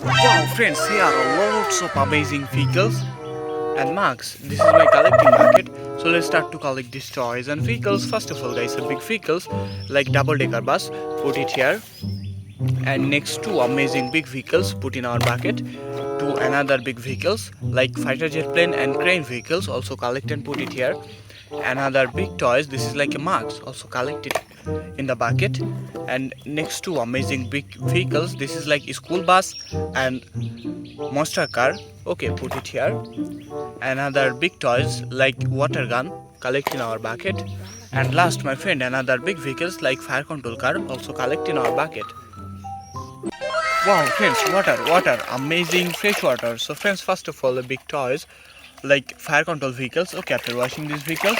Wow, friends, here are lots of amazing vehicles and marks. This is my collecting market. So let's start to collect these toys and vehicles. First of all, guys, the big vehicles like double-decker bus. Put it here. And next two amazing big vehicles put in our bucket. Two another big vehicles like fighter jet plane and crane vehicles also collect and put it here. Another big toys, this is like a marks, also collect it in the bucket. And next two amazing big vehicles, this is like a school bus and monster car, okay, put it here. Another big toys like water gun, collect in our bucket. And last, my friend, another big vehicles like fire control car, also collect in our bucket. Wow, friends, water, amazing fresh water. So friends, first of all, the big toys like fire control vehicles. Okay, after washing these vehicles,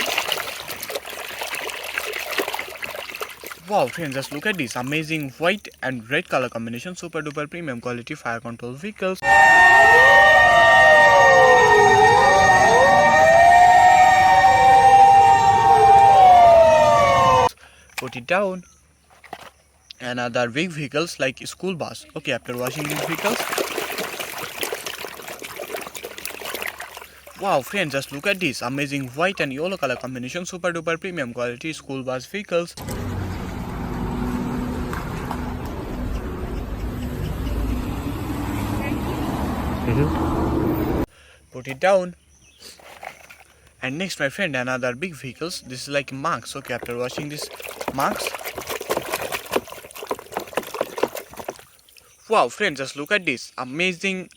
wow, friends, just look at this amazing white and red color combination, super duper premium quality fire control vehicles. Put it down. Another big vehicles like school bus. Okay, after washing these vehicles, wow, friends, just look at this amazing white and yellow color combination, super duper premium quality school bus vehicles. Put it down. And next, my friend, another big vehicles. This is like marks. Okay, after washing this marks, wow, friends, just look at this amazing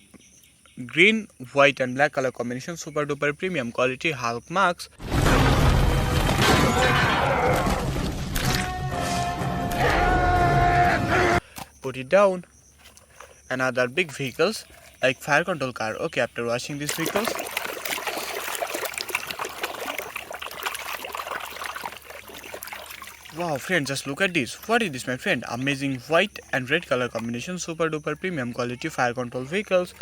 green, white and black color combination, super duper premium quality Hulk marks. Put it down. Another big vehicles like fire control car. Okay, after washing these vehicles, wow, friends, just look at this. What is this, my friend? Amazing white and red color combination, super duper premium quality fire control vehicles.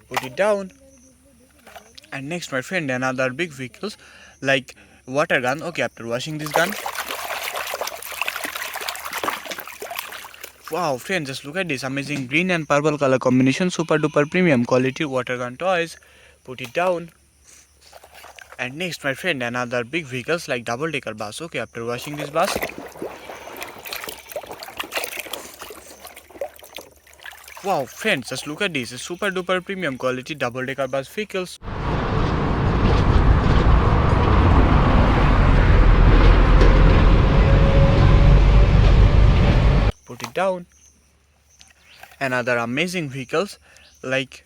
Put it down. And next, my friend, another big vehicles like water gun. Okay, after washing this gun, wow, friends, just look at this amazing green and purple color combination, super duper premium quality water gun toys. Put it down. And next, my friend, another big vehicles like double decker bus. Okay, after washing this bus, wow, friends, just look at this super duper premium quality double decker bus vehicles. Put it down. Another amazing vehicles like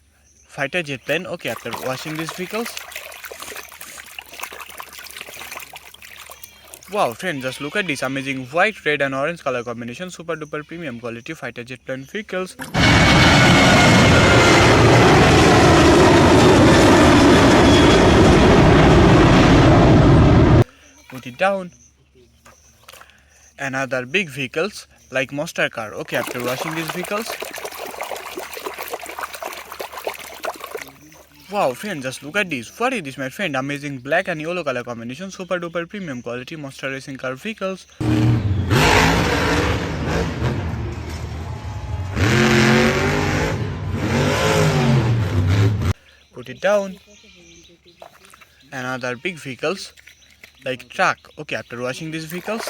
fighter jet plane. Okay, after washing these vehicles, wow, friends, just look at this amazing white, red and orange color combination, super duper premium quality fighter jet plane vehicles. Put it down. Another big vehicles like monster car. Okay, after washing these vehicles, wow, friends, just look at this. What is this, my friend? Amazing black and yellow color combination, super duper premium quality monster racing car vehicles. Put it down. Another big vehicles like truck. Okay, after washing these vehicles,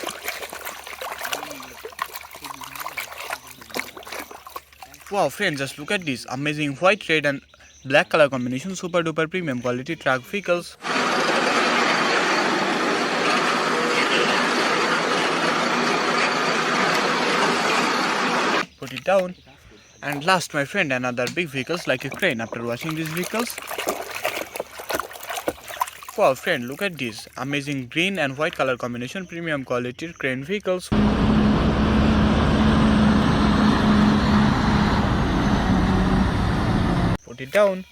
wow, friends, just look at this amazing white, red and black color combination, super duper premium quality truck vehicles. Put it down. And last, my friend, another big vehicles like a crane. After washing these vehicles, wow, friend, look at this amazing green and white color combination, premium quality crane vehicles. Put it down.